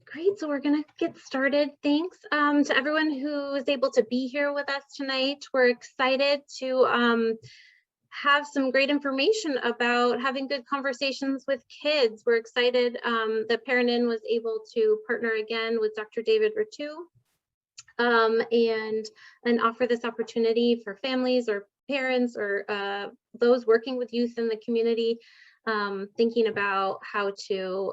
Great, so we're gonna get started. Thanks to everyone who is able to be here with us tonight. We're excited to have some great information about having good conversations with kids. We're excited that ParentIN was able to partner again with Dr. David Rettew and offer this opportunity for families or parents or those working with youth in the community, thinking about how to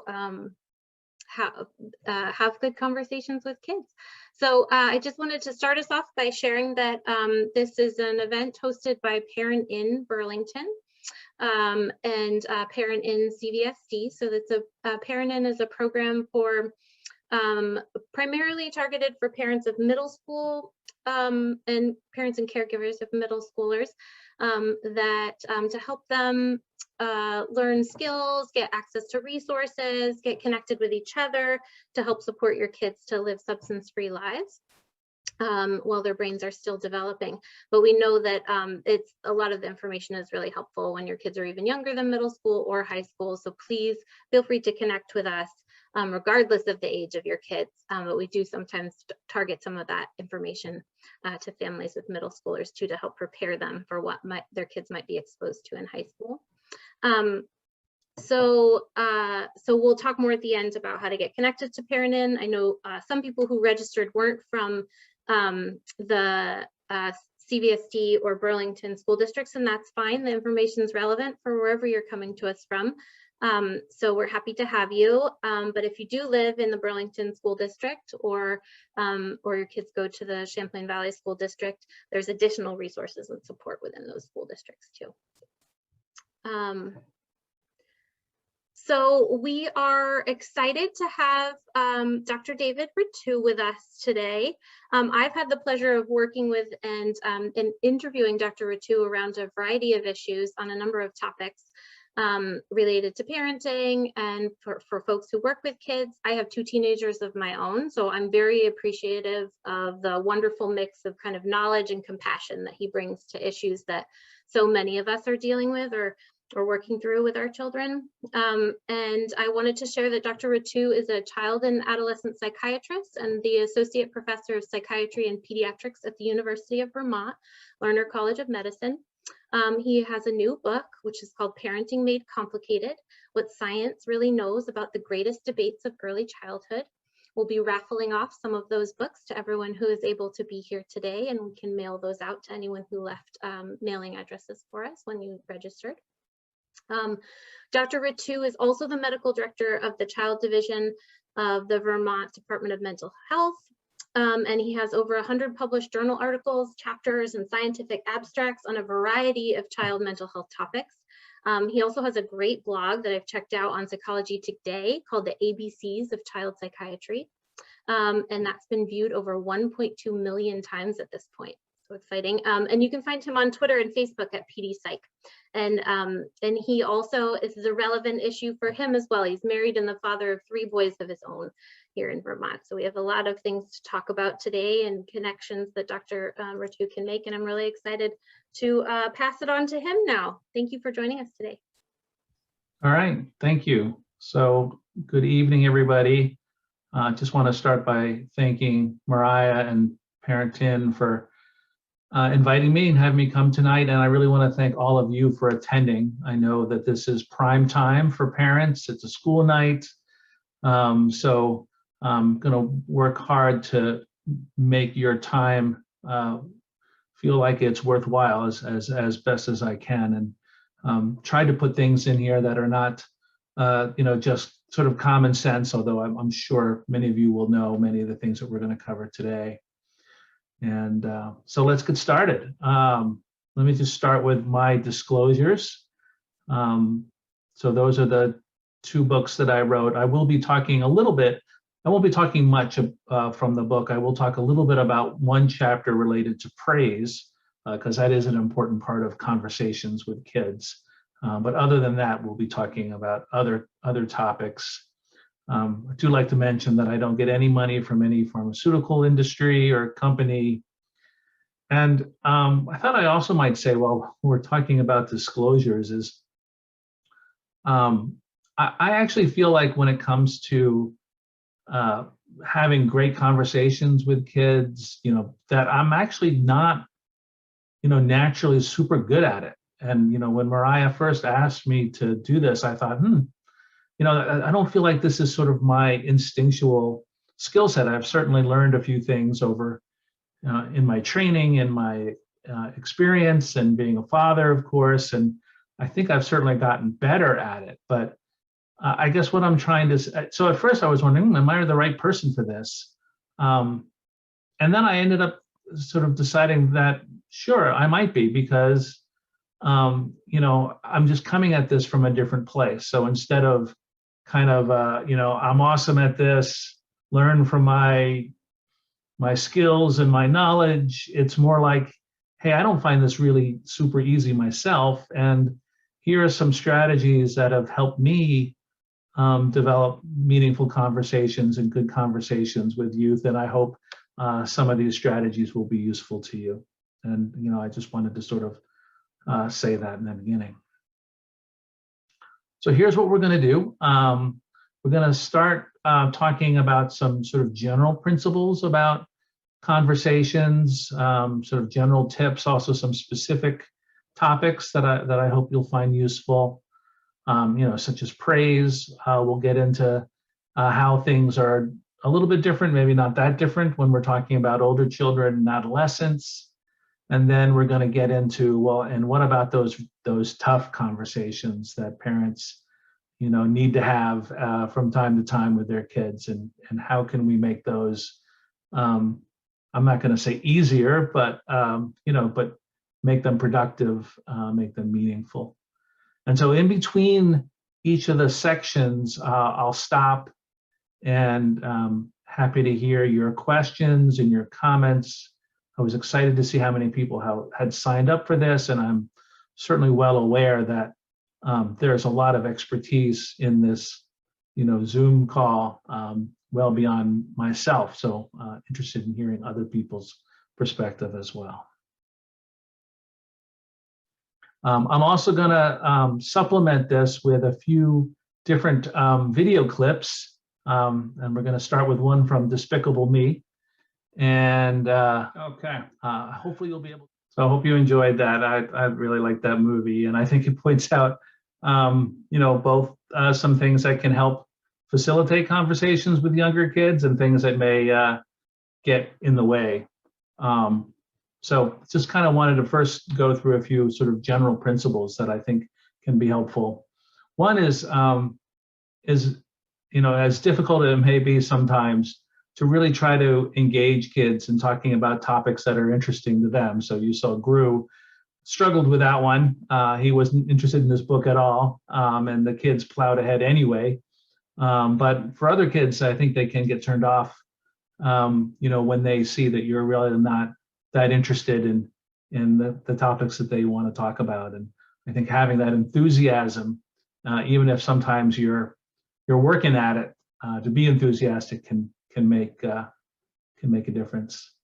have good conversations with kids. So I just wanted to start us off by sharing that this is an event hosted by ParentIN Burlington and ParentIN CVSD. So that's ParentIN is a program for primarily targeted for parents of middle school and parents and caregivers of middle schoolers to help them learn skills, get access to resources, get connected with each other to help support your kids to live substance-free lives while their brains are still developing. But we know that a lot of the information is really helpful when your kids are even younger than middle school or high school. So please feel free to connect with us regardless of the age of your kids. But we do sometimes target some of that information to families with middle schoolers too, to help prepare them for what their kids might be exposed to in high school. So we'll talk more at the end about how to get connected to ParentIN. I know some people who registered weren't from the CVSD or Burlington school districts, and that's fine. The information is relevant for wherever you're coming to us from. So we're happy to have you. But if you do live in the Burlington school district or your kids go to the Champlain Valley School District, there's additional resources and support within those school districts too. So we are excited to have Dr. David Rettew with us today. I've had the pleasure of working with and interviewing Dr. Rettew around a variety of issues on a number of topics related to parenting and for folks who work with kids. I have 2 teenagers of my own, so I'm very appreciative of the wonderful mix of kind of knowledge and compassion that he brings to issues that so many of us are dealing with or working through with our children. And I wanted to share that Dr. Rettew is a child and adolescent psychiatrist and the Associate Professor of Psychiatry and Pediatrics at the University of Vermont, Lerner College of Medicine. He has a new book, which is called Parenting Made Complicated: What Science Really Knows About the Greatest Debates of Early Childhood. We'll be raffling off some of those books to everyone who is able to be here today, and we can mail those out to anyone who left mailing addresses for us when you registered. Dr. Rettew is also the medical director of the Child Division of the Vermont Department of Mental Health. And he has over 100 published journal articles, chapters, and scientific abstracts on a variety of child mental health topics. He also has a great blog that I've checked out on Psychology Today called The ABCs of Child Psychiatry. And that's been viewed over 1.2 million times at this point. So exciting. And you can find him on Twitter and Facebook at PD Psych. And he also, this is a relevant issue for him as well. He's married and the father of 3 boys of his own here in Vermont. So we have a lot of things to talk about today and connections that Dr. Rettew can make. And I'm really excited to pass it on to him now. Thank you for joining us today. All right, thank you. So good evening, everybody. Just want to start by thanking Mariah and ParentIN for inviting me and having me come tonight. And I really want to thank all of you for attending. I know that this is prime time for parents. It's a school night. So I'm going to work hard to make your time feel like it's worthwhile as best as I can, and try to put things in here that are not, just sort of common sense, although I'm sure many of you will know many of the things that we're going to cover today. And so let's get started. Let me just start with my disclosures. So those are the 2 books that I wrote. I will be talking a little bit, I won't be talking much from the book. I will talk a little bit about 1 chapter related to praise, because that is an important part of conversations with kids. But other than that, we'll be talking about other topics. I do like to mention that I don't get any money from any pharmaceutical industry or company. And I thought I also might say, while we're talking about disclosures, is I actually feel like when it comes to having great conversations with kids, that I'm actually not, naturally super good at it. And, when Mariah first asked me to do this, I thought, I don't feel like this is sort of my instinctual skill set. I've certainly learned a few things over in my training, in my experience, and being a father, of course. And I think I've certainly gotten better at it. But I guess what I'm trying to, so at first I was wondering, am I the right person for this? And then I ended up sort of deciding that, sure, I might be, because, I'm just coming at this from a different place. So instead of kind of, I'm awesome at this, learn from my skills and my knowledge, it's more like, hey, I don't find this really super easy myself. And here are some strategies that have helped me develop meaningful conversations and good conversations with youth. And I hope some of these strategies will be useful to you. And, I just wanted to sort of say that in the beginning. So here's what we're going to do. We're going to start talking about some sort of general principles about conversations, sort of general tips, also some specific topics that I hope you'll find useful, such as praise. We'll get into how things are a little bit different, maybe not that different when we're talking about older children and adolescents. And then we're going to get into, well, and what about those tough conversations that parents, need to have from time to time with their kids, and how can we make those, I'm not going to say easier, but but make them productive, make them meaningful. And so in between each of the sections, I'll stop, and happy to hear your questions and your comments. I was excited to see how many people had signed up for this, and I'm certainly well aware that there's a lot of expertise in this, Zoom call, well beyond myself. So interested in hearing other people's perspective as well. I'm also going to supplement this with a few different video clips, and we're going to start with one from Despicable Me. And okay, hopefully you'll be able. So I hope you enjoyed that. I really like that movie, and I think it points out, both some things that can help facilitate conversations with younger kids and things that may get in the way. So just kind of wanted to first go through a few sort of general principles that I think can be helpful. One is as difficult as it may be sometimes, to really try to engage kids in talking about topics that are interesting to them. So you saw Gru struggled with that one. He wasn't interested in this book at all, and the kids plowed ahead anyway. But for other kids, I think they can get turned off, when they see that you're really not that interested in the topics that they want to talk about. And I think having that enthusiasm, even if sometimes you're working at it, to be enthusiastic can make a difference.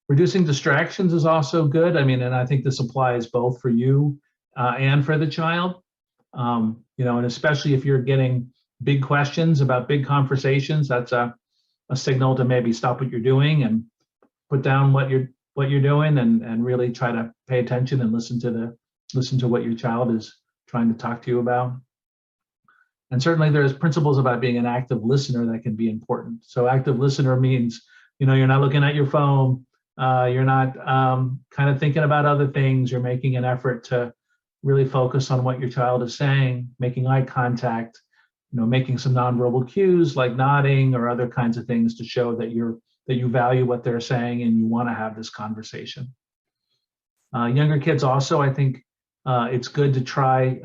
Reducing distractions is also good. I mean, and I think this applies both for you and for the child. And especially if you're getting big questions about big conversations, that's a signal to maybe stop what you're doing and put down what you're doing, and really try to pay attention and listen to what your child is trying to talk to you about. And certainly there's principles about being an active listener that can be important. So active listener means, you're not looking at your phone, you're not kind of thinking about other things, you're making an effort to really focus on what your child is saying, making eye contact, making some nonverbal cues like nodding or other kinds of things to show that you value what they're saying and you want to have this conversation. Younger kids also, I think it's good to try,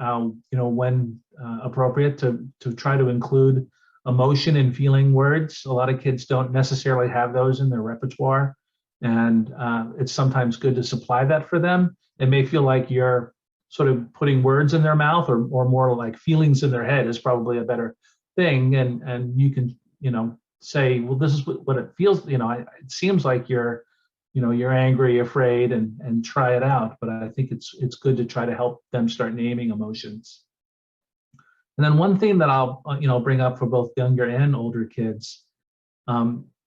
when appropriate, to try to include emotion and feeling words. A lot of kids don't necessarily have those in their repertoire, and it's sometimes good to supply that for them. It may feel like you're sort of putting words in their mouth, or more like feelings in their head is probably a better thing. And you can, say, well, this is what it feels, it seems like you're angry, afraid, and try it out. But I think it's good to try to help them start naming emotions. And then one thing that I'll bring up for both younger and older kids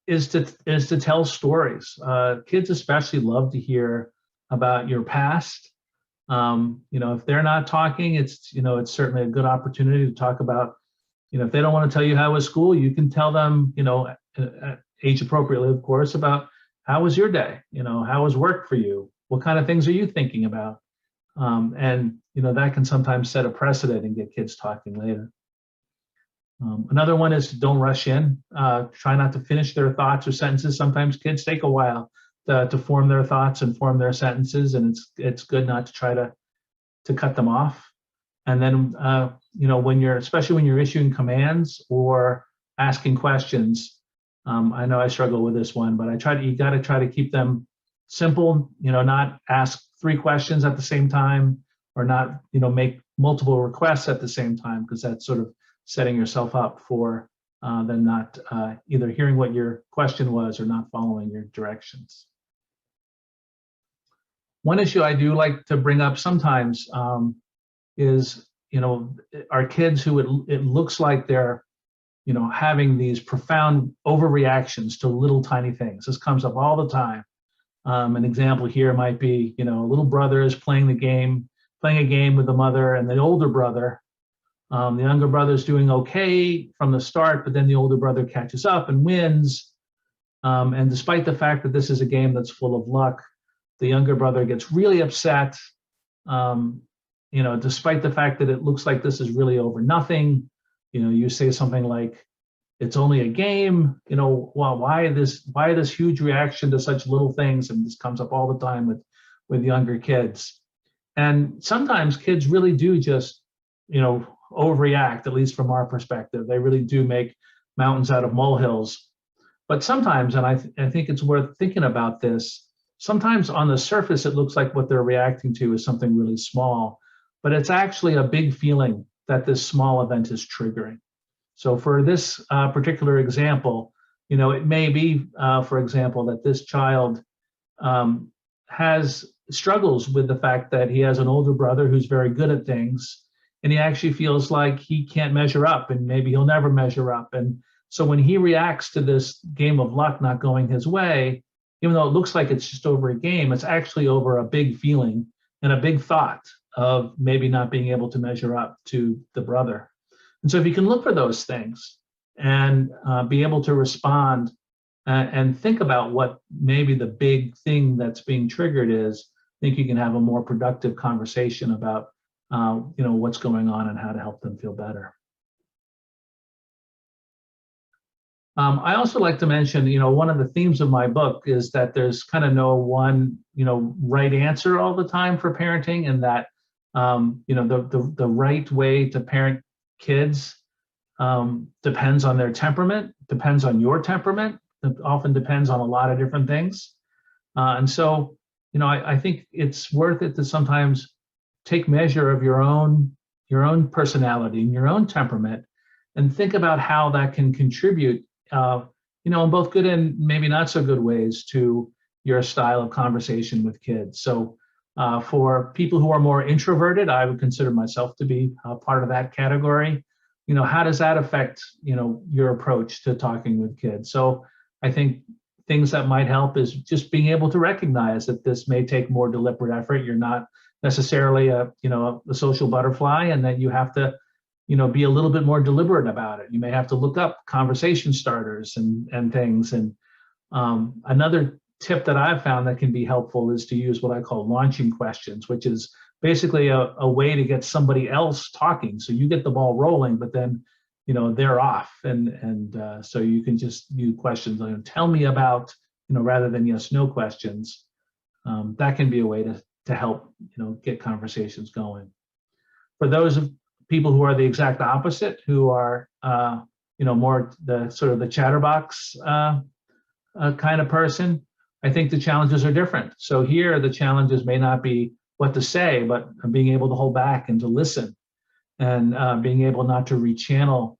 is to tell stories. Kids especially love to hear about your past. If they're not talking, it's certainly a good opportunity to talk about. If they don't want to tell you how was school, you can tell them, age appropriately, of course, about how was your day. How was work for you? What kind of things are you thinking about? And that can sometimes set a precedent and get kids talking later. Another one is don't rush in. Try not to finish their thoughts or sentences. Sometimes kids take a while to form their thoughts and form their sentences, and it's good not to try to cut them off. And then especially when you're issuing commands or asking questions, I know I struggle with this one, but you got to try to keep them simple. Not ask 3 questions at the same time, or not make multiple requests at the same time, because that's sort of setting yourself up for them not either hearing what your question was or not following your directions. One issue I do like to bring up sometimes is, our kids who it looks like they're, having these profound overreactions to little tiny things. This comes up all the time. An example here might be, a little brother is playing a game with the mother and the older brother. The younger brother is doing okay from the start, but then the older brother catches up and wins. And despite the fact that this is a game that's full of luck, the younger brother gets really upset. Despite the fact that it looks like this is really over nothing. You say something like, "It's only a game." Well, why this huge reaction to such little things? And this comes up all the time with younger kids. And sometimes kids really do just, overreact, at least from our perspective. They really do make mountains out of molehills. But sometimes, and I think it's worth thinking about this, sometimes on the surface it looks like what they're reacting to is something really small, but it's actually a big feeling that this small event is triggering. So for this particular example, it may be, for example, that this child struggles with the fact that he has an older brother who's very good at things, and he actually feels like he can't measure up, and maybe he'll never measure up. And so when he reacts to this game of luck not going his way, even though it looks like it's just over a game, it's actually over a big feeling and a big thought of maybe not being able to measure up to the brother. And so if you can look for those things and be able to respond and think about what maybe the big thing that's being triggered is, I think you can have a more productive conversation about what's going on and how to help them feel better. I also like to mention, one of the themes of my book is that there's kind of no one, right answer all the time for parenting, and that, the right way to parent kids depends on their temperament, depends on your temperament, it often depends on a lot of different things. And so, I think it's worth it to sometimes take measure of your own personality and your own temperament, and think about how that can contribute, in both good and maybe not so good ways to your style of conversation with kids. So for people who are more introverted, I would consider myself to be part of that category. How does that affect, your approach to talking with kids? So I think things that might help is just being able to recognize that this may take more deliberate effort. You're not necessarily a social butterfly, and that you have to, be a little bit more deliberate about it. You may have to look up conversation starters and things. And another tip that I've found that can be helpful is to use what I call launching questions, which is basically a way to get somebody else talking. So you get the ball rolling, but then, they're off. And so you can just use questions like, tell me about, rather than yes, no questions. That can be a way to help, get conversations going. For those of people who are the exact opposite, who are, more the sort of the chatterbox kind of person, I think the challenges are different. So here, the challenges may not be what to say, but being able to hold back and to listen, and being able not to rechannel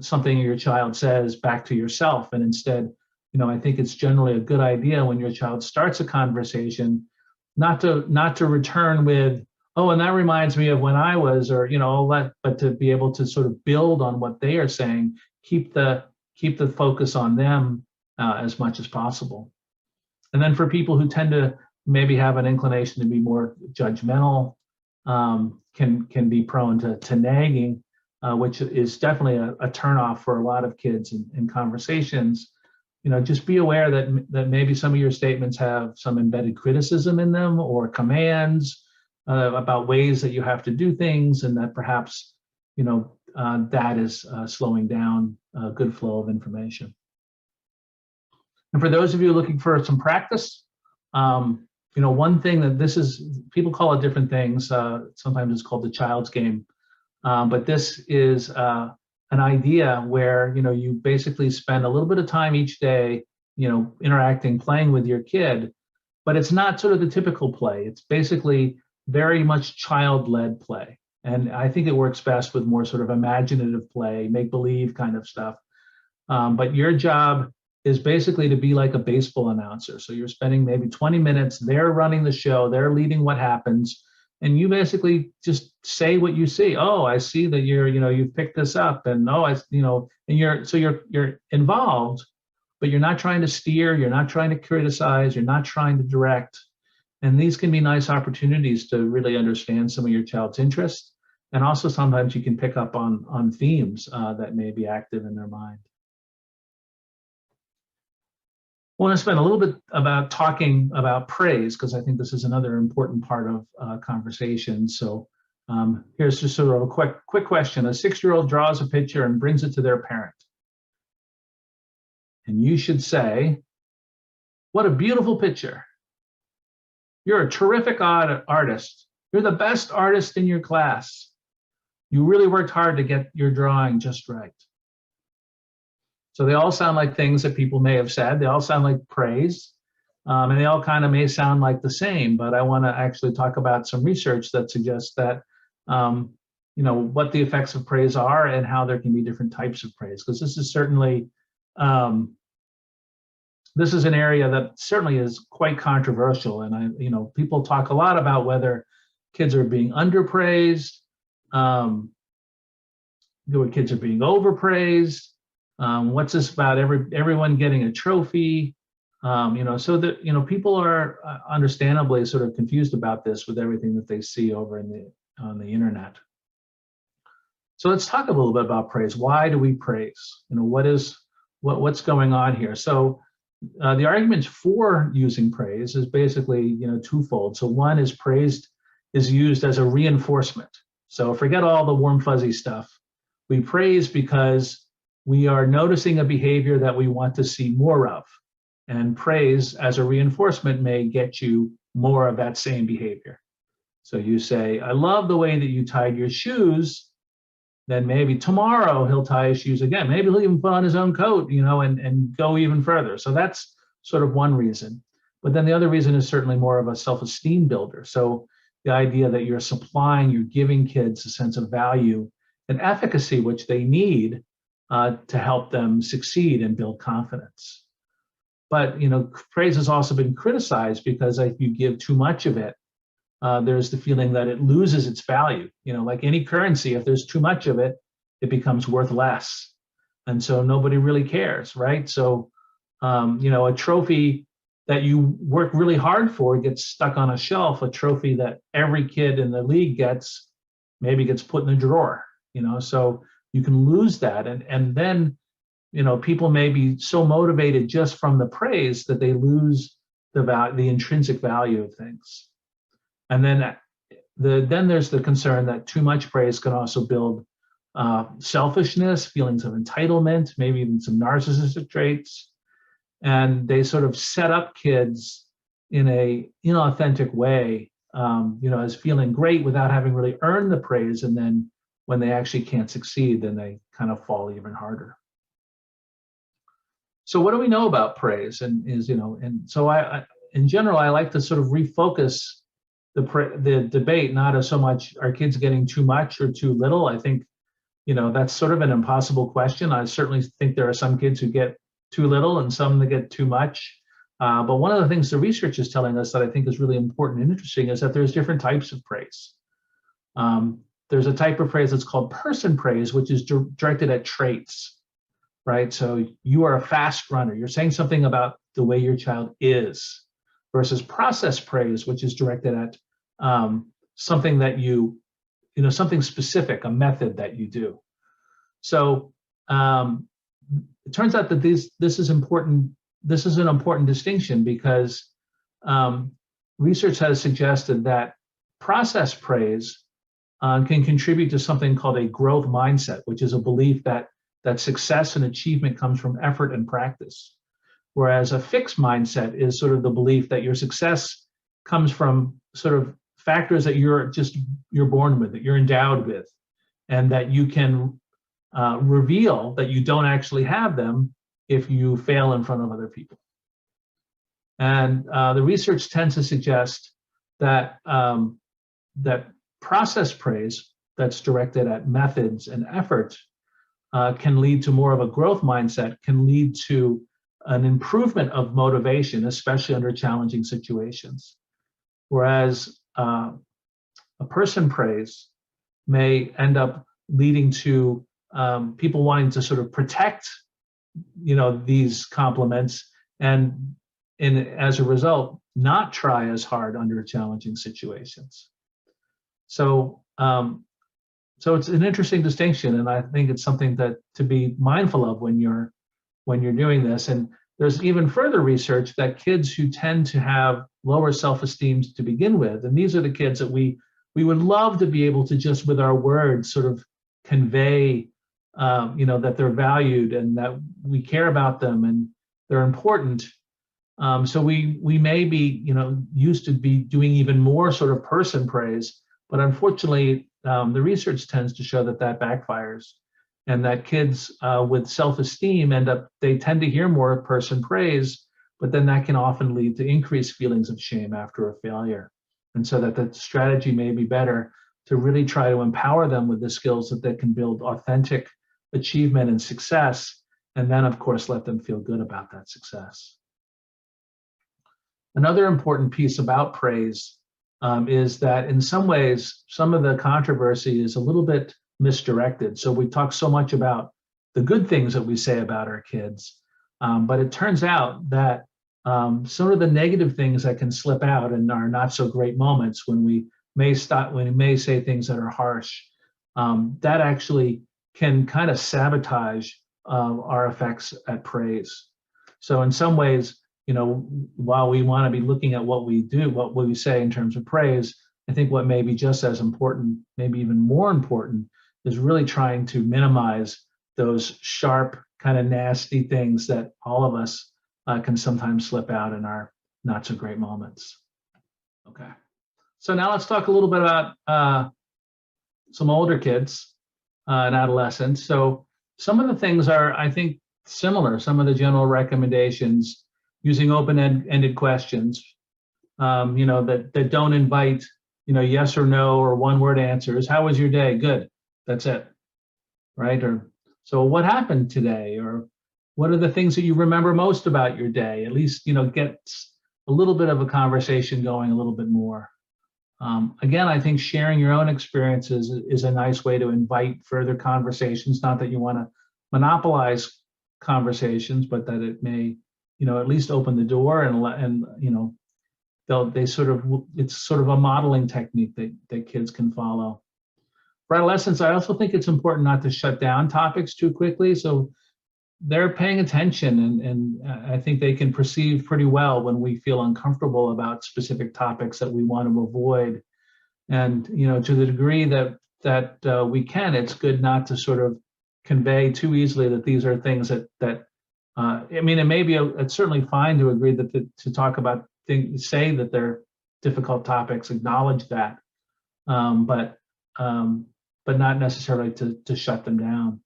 something your child says back to yourself. And instead, I think it's generally a good idea when your child starts a conversation, not to return with, oh, and that reminds me of when I was, or, but to be able to sort of build on what they are saying, keep the focus on them as much as possible. And then for people who tend to maybe have an inclination to be more judgmental, can be prone to nagging, which is definitely a turnoff for a lot of kids in conversations. Just be aware that maybe some of your statements have some embedded criticism in them or commands about ways that you have to do things, and that perhaps that is slowing down a good flow of information. And for those of you looking for some practice, one thing that people call it different things. Sometimes it's called the child's game, but this is an idea where you basically spend a little bit of time each day, interacting, playing with your kid, but it's not sort of the typical play. It's basically very much child-led play, and I think it works best with more sort of imaginative play, make-believe kind of stuff. But your job is basically to be like a baseball announcer. So you're spending maybe 20 minutes, they're running the show, they're leading what happens, and you basically just say what you see. Oh, I see that you've picked this up, and and you're involved, but you're not trying to steer, you're not trying to criticize, you're not trying to direct. And these can be nice opportunities to really understand some of your child's interests. And also sometimes you can pick up on themes that may be active in their mind. I want to spend a little bit about talking about praise, because I think this is another important part of conversation. So here's just sort of a quick question. A 6-year-old draws a picture and brings it to their parent. And you should say, "What a beautiful picture. You're a terrific artist. You're the best artist in your class. You really worked hard to get your drawing just right." So they all sound like things that people may have said. They all sound like praise, and they all kind of may sound like the same. But I want to actually talk about some research that suggests that, what the effects of praise are and how there can be different types of praise. Because this is certainly, this is an area that certainly is quite controversial. And people talk a lot about whether kids are being underpraised, whether kids are being overpraised. What's this about everyone getting a trophy? So that people are understandably sort of confused about this with everything that they see over on the internet. So let's talk a little bit about praise. Why do we praise? What's going on here? So the arguments for using praise is basically twofold. So one is praise is used as a reinforcement. So forget all the warm fuzzy stuff. We praise because we are noticing a behavior that we want to see more of. And praise as a reinforcement may get you more of that same behavior. So you say, "I love the way that you tied your shoes." Then maybe tomorrow he'll tie his shoes again. Maybe he'll even put on his own coat, and go even further. So that's sort of one reason. But then the other reason is certainly more of a self-esteem builder. So the idea that you're giving kids a sense of value and efficacy, which they need to help them succeed and build confidence. But praise has also been criticized because if you give too much of it, there's the feeling that it loses its value. Like any currency, if there's too much of it, it becomes worth less. And so nobody really cares, right? So, a trophy that you work really hard for gets stuck on a shelf. A trophy that every kid in the league gets maybe gets put in a drawer, so you can lose that. And then, people may be so motivated just from the praise that they lose the intrinsic value of things. And then there's the concern that too much praise can also build selfishness, feelings of entitlement, maybe even some narcissistic traits. And they sort of set up kids in a inauthentic way, as feeling great without having really earned the praise. And then when they actually can't succeed, then they kind of fall even harder. So what do we know about praise? And so in general, I like to sort of refocus the debate, not as so much are kids getting too much or too little. I think, that's sort of an impossible question. I certainly think there are some kids who get too little and some that get too much. But one of the things the research is telling us that I think is really important and interesting is that there's different types of praise. There's a type of praise that's called person praise, which is directed at traits, right? So you are a fast runner. You're saying something about the way your child is, versus process praise, which is directed at something that something specific, a method that you do. So it turns out that this is important. This is an important distinction because research has suggested that process praise can contribute to something called a growth mindset, which is a belief that success and achievement comes from effort and practice. Whereas a fixed mindset is sort of the belief that your success comes from sort of factors that you're born with, that you're endowed with, and that you can reveal that you don't actually have them if you fail in front of other people. And the research tends to suggest that that process praise that's directed at methods and effort can lead to more of a growth mindset, can lead to an improvement of motivation, especially under challenging situations. Whereas a person praise may end up leading to people wanting to sort of protect, these compliments, and as a result, not try as hard under challenging situations. So it's an interesting distinction, and I think it's something that to be mindful of when you're doing this. And there's even further research that kids who tend to have lower self-esteem to begin with, and these are the kids that we would love to be able to just with our words sort of convey, that they're valued and that we care about them and they're important. So we may be, used to be doing even more sort of person praise, but unfortunately, the research tends to show that backfires, and that kids with self-esteem they tend to hear more person praise, but then that can often lead to increased feelings of shame after a failure. And so that the strategy may be better to really try to empower them with the skills that they can build authentic achievement and success, and then of course let them feel good about that success. Another important piece about praise is that in some ways, some of the controversy is a little bit misdirected. So we talk so much about the good things that we say about our kids, but it turns out that some of the negative things that can slip out and are not so great moments when we may say things that are harsh, that actually can kind of sabotage our effects at praise. So in some ways, while we want to be looking at what we do, what we say in terms of praise, I think what may be just as important, maybe even more important, is really trying to minimize those sharp, kind of nasty things that all of us can sometimes slip out in our not so great moments. Okay, so now let's talk a little bit about some older kids and adolescents. So some of the things are, I think, similar. Some of the general recommendations, using open-ended questions, that don't invite, yes or no or one-word answers. How was your day? Good. That's it, right? Or so what happened today? Or what are the things that you remember most about your day? At least, get a little bit of a conversation going a little bit more. Again, I think sharing your own experiences is a nice way to invite further conversations. Not that you want to monopolize conversations, but that it may, at least open the door and it's sort of a modeling technique that kids can follow. For adolescents, I also think it's important not to shut down topics too quickly. So they're paying attention, and I think they can perceive pretty well when we feel uncomfortable about specific topics that we want to avoid. And to the degree that we can, it's good not to sort of convey too easily that these are things that it may be it's certainly fine to agree that to talk about things, say that they're difficult topics, acknowledge that, but not necessarily to shut them down.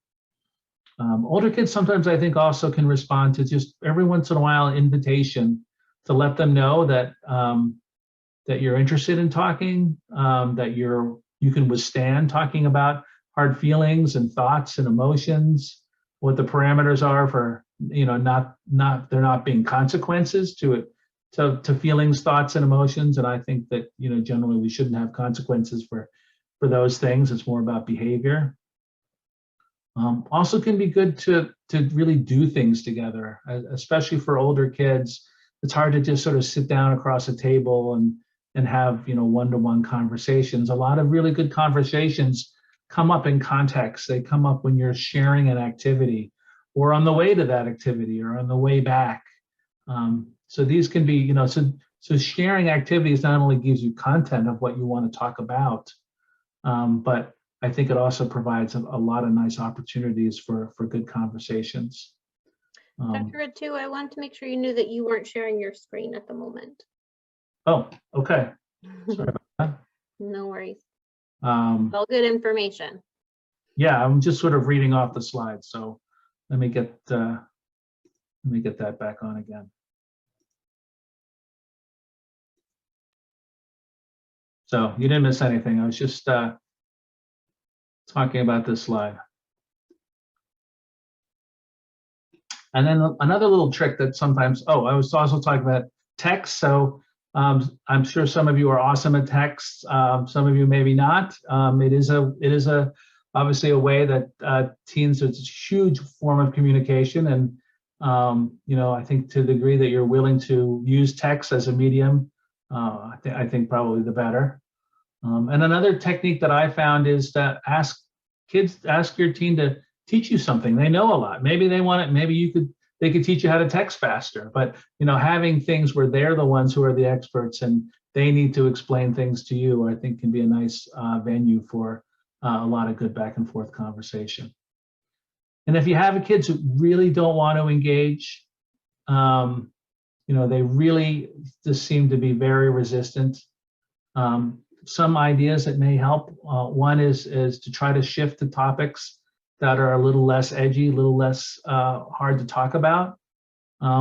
Older kids sometimes, I think, also can respond to just every once in a while an invitation to let them know that that you're interested in talking, that you can withstand talking about hard feelings and thoughts and emotions, what the parameters are for, there not being consequences to it, to feelings, thoughts, and emotions. And I think that, generally we shouldn't have consequences for for those things. It's more about behavior. Also can be good to really do things together, especially for older kids. It's hard to just sort of sit down across a table and have, you know, one-to-one conversations. A lot of really good conversations come up in context. They come up when you're sharing an activity or on the way to that activity or on the way back. So these can be, you know, so sharing activities not only gives you content of what you want to talk about, but I think it also provides a lot of nice opportunities for good conversations. Dr. Rettew, I want to make sure you knew that you weren't sharing your screen at the moment. Oh, okay. Sorry about that. No worries. All good information. Yeah, I'm just sort of reading off the slides, so let me get that back on again. So you didn't miss anything. I was just talking about this slide. And then another little trick that sometimes, I was also talking about text. So I'm sure some of you are awesome at text. Some of you maybe not. It is obviously a way that teens, it's a huge form of communication. And you know, I think to the degree that you're willing to use text as a medium, I think probably the better. And another technique that I found is to ask your teen to teach you something. They know a lot. Maybe they want it. Maybe they could teach you how to text faster. But you know, having things where they're the ones who are the experts and they need to explain things to you, I think can be a nice venue for a lot of good back and forth conversation. And if you have kids who really don't want to engage, you know, they really just seem to be very resistant. Some ideas that may help. One is to try to shift the topics that are a little less edgy, a little less hard to talk about.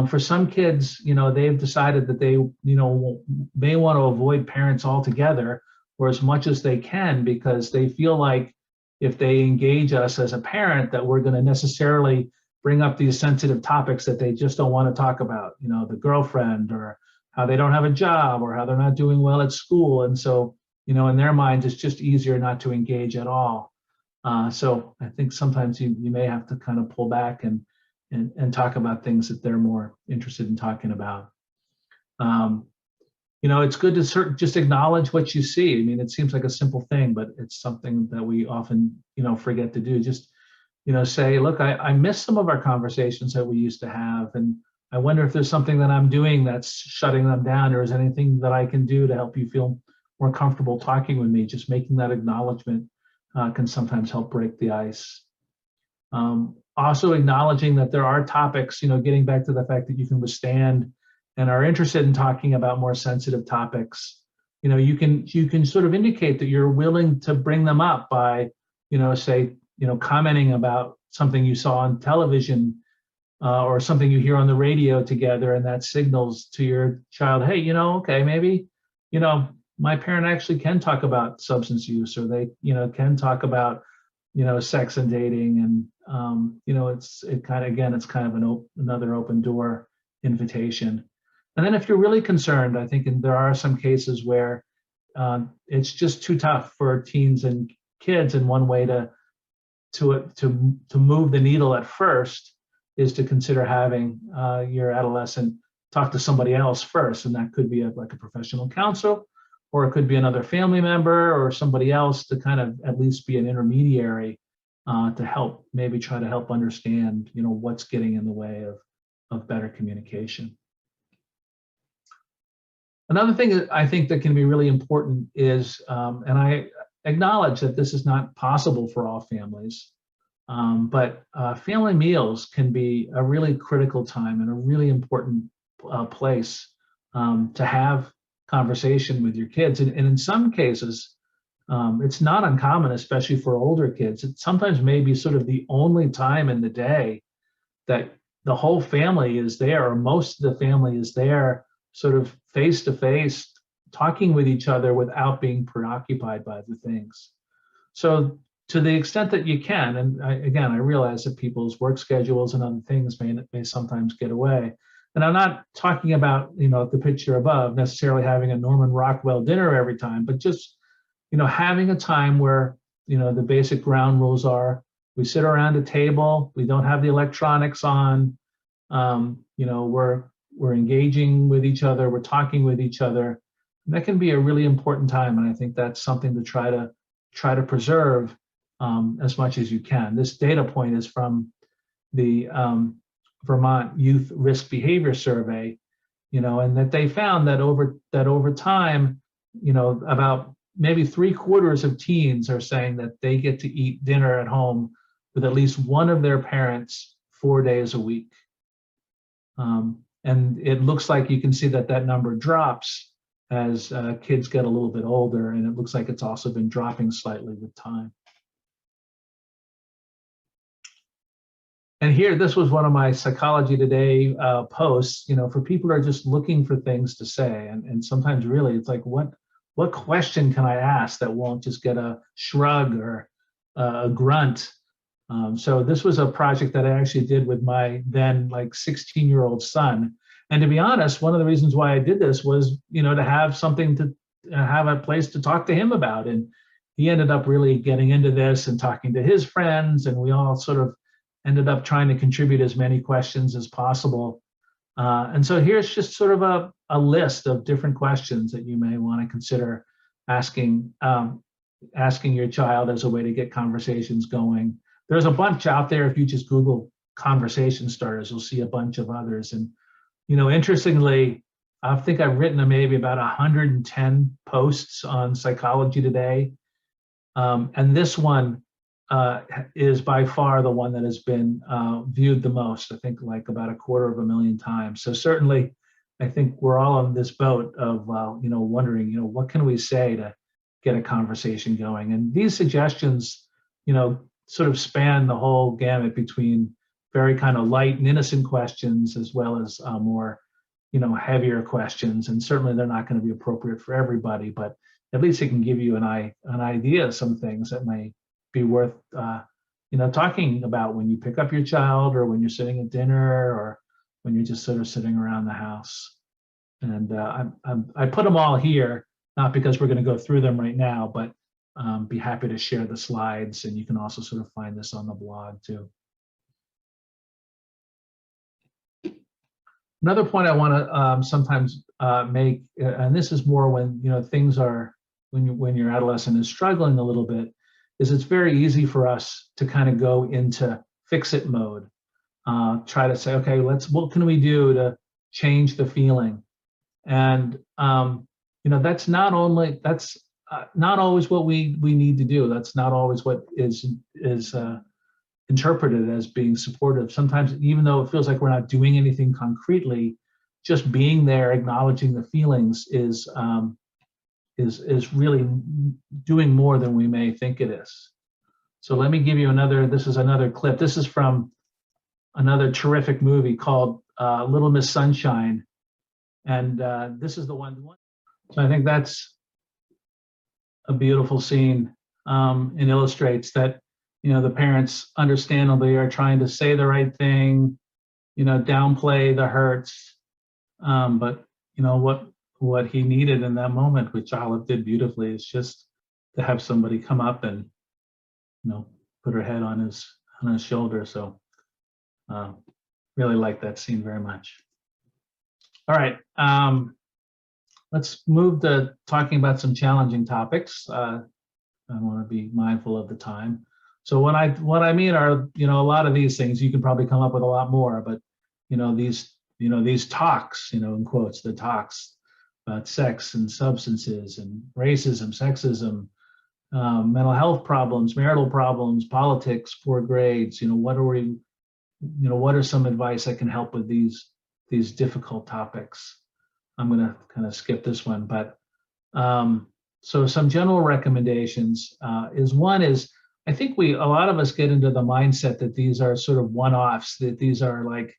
For some kids, you know, they've decided that they, you know, may want to avoid parents altogether or as much as they can because they feel like if they engage us as a parent that we're going to necessarily bring up these sensitive topics that they just don't want to talk about, you know, the girlfriend or how they don't have a job or how they're not doing well at school. And so, you know, in their minds, it's just easier not to engage at all. So I think sometimes you may have to kind of pull back and talk about things that they're more interested in talking about. You know, it's good to just acknowledge what you see. I mean, it seems like a simple thing, but it's something that we often, you know, forget to do. Just, you know, say, look, I miss some of our conversations that we used to have. And I wonder if there's something that I'm doing that's shutting them down, or is anything that I can do to help you feel more comfortable talking with me. Just making that acknowledgement can sometimes help break the ice. Also acknowledging that there are topics, you know, getting back to the fact that you can withstand and are interested in talking about more sensitive topics. You know, you can sort of indicate that you're willing to bring them up by, you know, say, you know, commenting about something you saw on television or something you hear on the radio together, and that signals to your child, hey, you know, okay, maybe, you know, my parent actually can talk about substance use, or they, you know, can talk about, you know, sex and dating, and you know, it's kind of another open door invitation. And then if you're really concerned, I think there are some cases where it's just too tough for teens and kids, and one way to move the needle at first is to consider having your adolescent talk to somebody else first, and that could be like a professional counselor, or it could be another family member or somebody else to kind of at least be an intermediary to help, maybe try to help understand, you know, what's getting in the way of better communication. Another thing that I think that can be really important is, and I acknowledge that this is not possible for all families, but family meals can be a really critical time and a really important place to have conversation with your kids. And in some cases, it's not uncommon, especially for older kids. It sometimes may be sort of the only time in the day that the whole family is there, or most of the family is there, sort of face to face, talking with each other without being preoccupied by the things. So to the extent that you can, and I realize that people's work schedules and other things may sometimes get away. And I'm not talking about, you know, the picture above necessarily having a Norman Rockwell dinner every time, but just, having a time where, the basic ground rules are, we sit around a table, we don't have the electronics on, we're engaging with each other, we're talking with each other. And that can be a really important time, and I think that's something to try to preserve as much as you can. This data point is from the Vermont Youth Risk Behavior Survey, and that they found that over time, about maybe 3/4 of teens are saying that they get to eat dinner at home with at least one of their parents 4 days a week. And it looks like you can see that number drops as kids get a little bit older, and it looks like it's also been dropping slightly with time. And here, this was one of my Psychology Today posts, for people who are just looking for things to say. And sometimes really it's like, what question can I ask that won't just get a shrug or a grunt? So this was a project that I actually did with my then 16-year-old son. And to be honest, one of the reasons why I did this was, to have something to have a place to talk to him about. And he ended up really getting into this and talking to his friends, and we all sort of ended up trying to contribute as many questions as possible. And so here's just sort of a list of different questions that you may want to consider asking your child as a way to get conversations going. There's a bunch out there. If you just Google conversation starters, you'll see a bunch of others. And, interestingly, I think I've written maybe about 110 posts on Psychology Today. And this one is by far the one that has been viewed the most, I think about 250,000 times. So certainly, I think we're all on this boat of, wondering, what can we say to get a conversation going? And these suggestions, sort of span the whole gamut between very kind of light and innocent questions, as well as more, heavier questions. And certainly they're not going to be appropriate for everybody, but at least it can give you an idea of some things that may be worth, talking about when you pick up your child, or when you're sitting at dinner, or when you're just sort of sitting around the house. And I put them all here, not because we're going to go through them right now, but be happy to share the slides, and you can also sort of find this on the blog too. Another point I want to sometimes make, and this is more when things are when your adolescent is struggling a little bit, is it's very easy for us to kind of go into fix-it mode. Try to say, okay, what can we do to change the feeling? And that's not always what we need to do. That's not always what is interpreted as being supportive. Sometimes, even though it feels like we're not doing anything concretely, just being there, acknowledging the feelings is really doing more than we may think it is. So let me give you this is another clip. This is from another terrific movie called Little Miss Sunshine. And this is the one. So I think that's a beautiful scene, and illustrates that, the parents understandably are trying to say the right thing, downplay the hurts. But what he needed in that moment, which Olive did beautifully, is just to have somebody come up and, put her head on his shoulder. So really like that scene very much. All right, let's move to talking about some challenging topics. I want to be mindful of the time. So what I mean are, a lot of these things, you can probably come up with a lot more, but these talks, in quotes, the talks about sex and substances and racism, sexism, mental health problems, marital problems, politics, poor grades. What are some advice that can help with these difficult topics? I'm going to kind of skip this one, but so some general recommendations is I think a lot of us get into the mindset that these are sort of one-offs, that these are like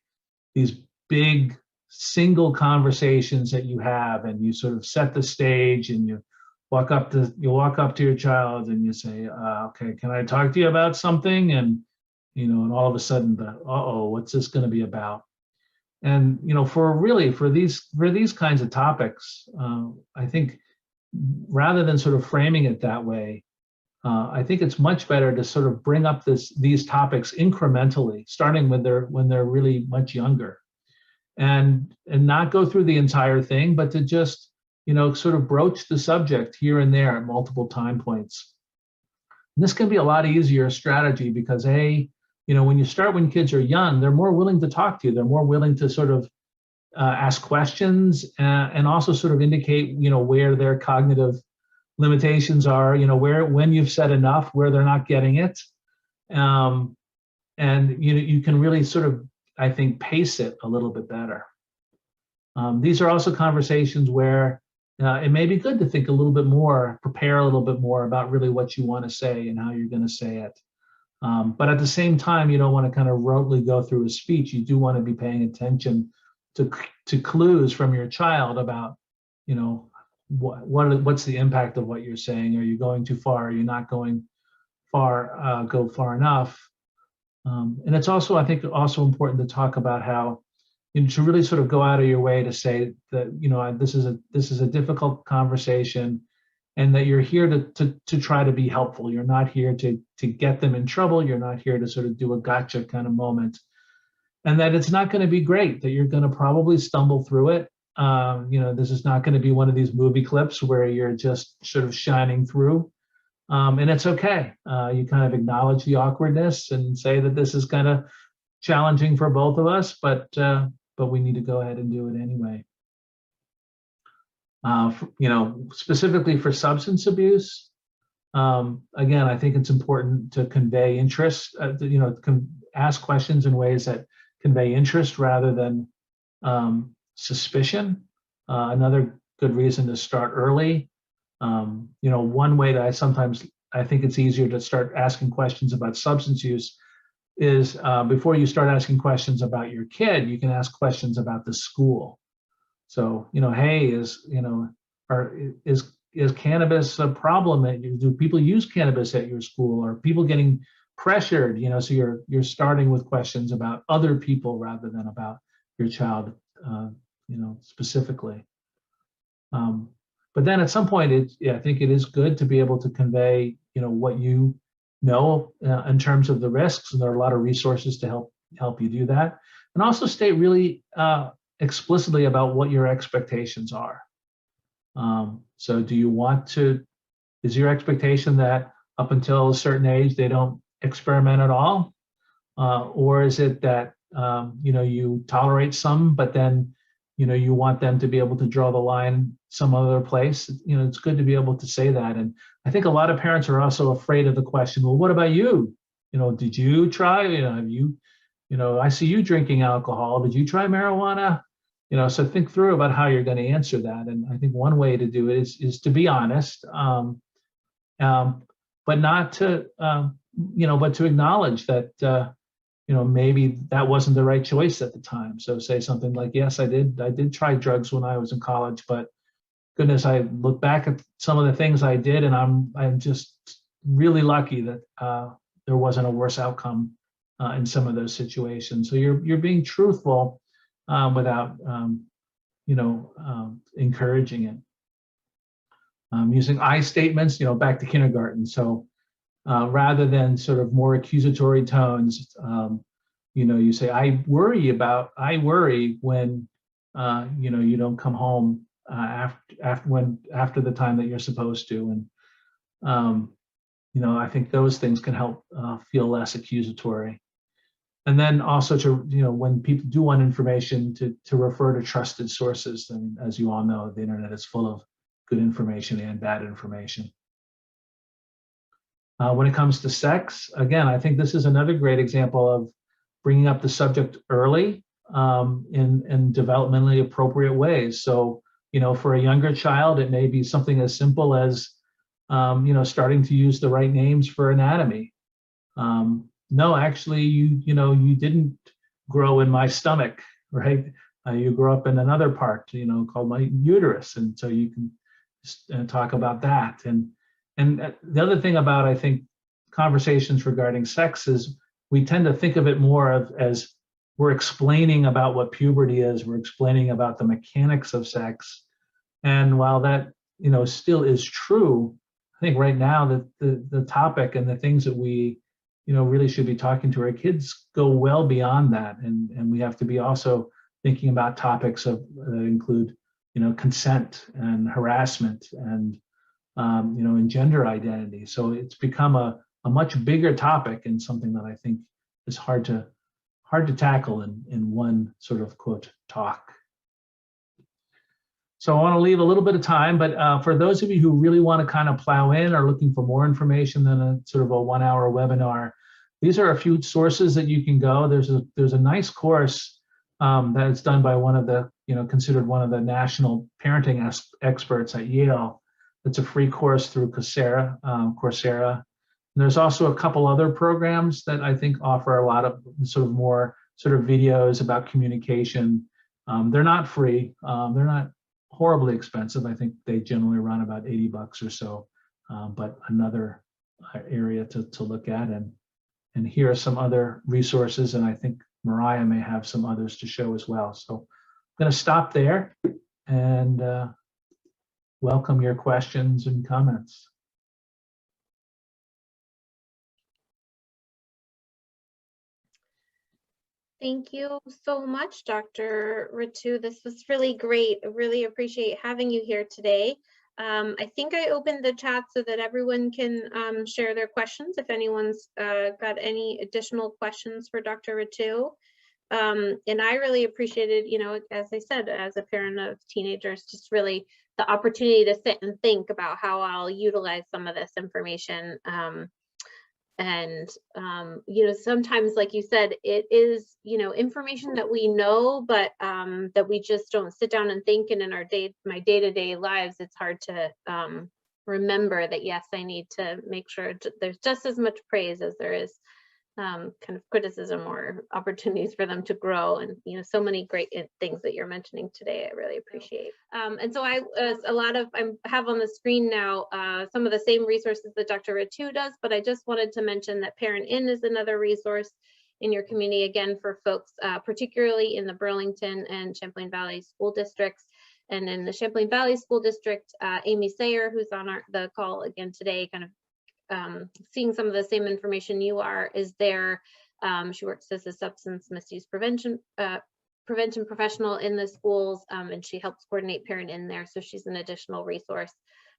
these big single conversations that you have, and you sort of set the stage, and you walk up to your child and you say, okay, can I talk to you about something? And and all of a sudden what's this going to be about? And for these kinds of topics, I think rather than sort of framing it that way, I think it's much better to sort of bring up these topics incrementally, starting when they're really much younger, and not go through the entire thing, but to just, sort of broach the subject here and there at multiple time points. And this can be a lot easier strategy because when you start when kids are young, they're more willing to talk to you. They're more willing to sort of ask questions and also sort of indicate, where their cognitive limitations are, when you've said enough, where they're not getting it. And you can really sort of, I think, pace it a little bit better. These are also conversations where it may be good to think a little bit more, prepare a little bit more about really what you want to say and how you're going to say it. But at the same time, you don't want to kind of rotely go through a speech. You do want to be paying attention to clues from your child about, what's the impact of what you're saying? Are you going too far? Are you not going far? Go far enough? And it's also, I think, also important to talk about how, to really sort of go out of your way to say that, this is a difficult conversation, and that you're here to try to be helpful. You're not here to get them in trouble. You're not here to sort of do a gotcha kind of moment, and that it's not going to be great, that you're going to probably stumble through it. This is not going to be one of these movie clips where you're just sort of shining through. And it's okay. You kind of acknowledge the awkwardness and say that this is kind of challenging for both of us, but we need to go ahead and do it anyway. Specifically for substance abuse, again, I think it's important to convey interest, ask questions in ways that convey interest rather than suspicion. Another good reason to start early. One way that I think it's easier to start asking questions about substance use is before you start asking questions about your kid, you can ask questions about the school. So, hey, is cannabis a problem? Do people use cannabis at your school? Are people getting pressured? So you're starting with questions about other people rather than about your child, specifically. But then at some point, I think it is good to be able to convey, what you know in terms of the risks, and there are a lot of resources to help you do that, and also state really explicitly about what your expectations are. So is your expectation that up until a certain age they don't experiment at all, or is it that you tolerate some, but then you want them to be able to draw the line some other place? It's good to be able to say that. And I think a lot of parents are also afraid of the question, well, what about you? Did you try? Have you, I see you drinking alcohol. Did you try marijuana? So think through about how you're going to answer that. And I think one way to do it is to be honest, but not to, but to acknowledge that, maybe that wasn't the right choice at the time. So say something like, yes, I did try drugs when I was in college, but goodness, I look back at some of the things I did, and I'm just really lucky that there wasn't a worse outcome in some of those situations. So you're being truthful without encouraging it. Using I statements, back to kindergarten. So rather than sort of more accusatory tones, you say, I worry when you don't come home after the time that you're supposed to. And I think those things can help feel less accusatory. And then also to, when people do want information, to refer to trusted sources. And as you all know, the internet is full of good information and bad information. When it comes to sex, again, I think this is another great example of bringing up the subject early in developmentally appropriate ways. So, for a younger child, it may be something as simple as, starting to use the right names for anatomy. No, actually, you didn't grow in my stomach, right? You grew up in another part, called my uterus. And so you can talk about that. And the other thing about, I think, conversations regarding sex is we tend to think of it more as we're explaining about what puberty is, we're explaining about the mechanics of sex. And while that still is true. I think right now that the topic and the things that we, really should be talking to our kids go well beyond that. And we have to be also thinking about topics that include, consent and harassment and, and gender identity. So it's become a much bigger topic and something that I think is hard to tackle in one sort of quote talk. So I want to leave a little bit of time, but for those of you who really want to kind of plow in or looking for more information than a sort of a 1-hour webinar, these are a few sources that you can go. There's a nice course that is done by one of the, considered one of the national parenting experts at Yale. It's a free course through Coursera. And there's also a couple other programs that I think offer a lot of sort of more sort of videos about communication. They're not free. They're not horribly expensive. I think they generally run about $80 or so, but another area to look at. And here are some other resources, and I think Mariah may have some others to show as well. So I'm going to stop there and welcome your questions and comments. Thank you so much, Dr. Rettew. This was really great. I really appreciate having you here today. I think I opened the chat so that everyone can share their questions if anyone's got any additional questions for Dr. Rettew. And I really appreciated, as I said, as a parent of teenagers, just really the opportunity to sit and think about how I'll utilize some of this information. Sometimes, like you said, it is, information that we know, but that we just don't sit down and think. And in my day-to-day lives, it's hard to remember that, yes, I need to make sure there's just as much praise as there is kind of criticism or opportunities for them to grow. And, so many great things that you're mentioning today, I really appreciate. And so I have on the screen now some of the same resources that Dr. Rettew does, but I just wanted to mention that ParentIN is another resource in your community, again, for folks, particularly in the Burlington and Champlain Valley school districts. And in the Champlain Valley School District, Amy Sayer, who's on the call again today, kind of seeing some of the same information you are, is there. She works as a substance misuse prevention professional in the schools, and she helps coordinate ParentIN there. So she's an additional resource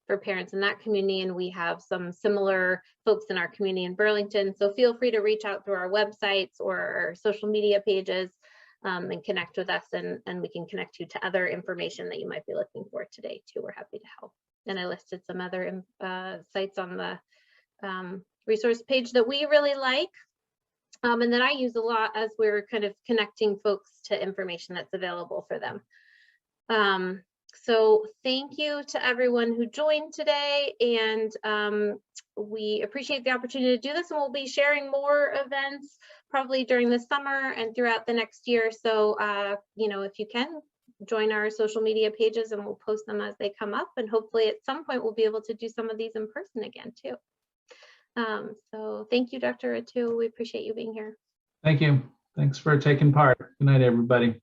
for parents in that community. And we have some similar folks in our community in Burlington. So feel free to reach out through our websites or our social media pages and connect with us, and we can connect you to other information that you might be looking for today too. We're happy to help. And I listed some other sites on the resource page that we really like and that I use a lot as we're kind of connecting folks to information that's available for them. So thank you to everyone who joined today, and we appreciate the opportunity to do this, and we'll be sharing more events probably during the summer and throughout the next year. So if you can, join our social media pages and we'll post them as they come up, and hopefully at some point we'll be able to do some of these in person again too. So thank you, Dr. Rettew. We appreciate you being here. Thank you. Thanks for taking part. Good night, everybody.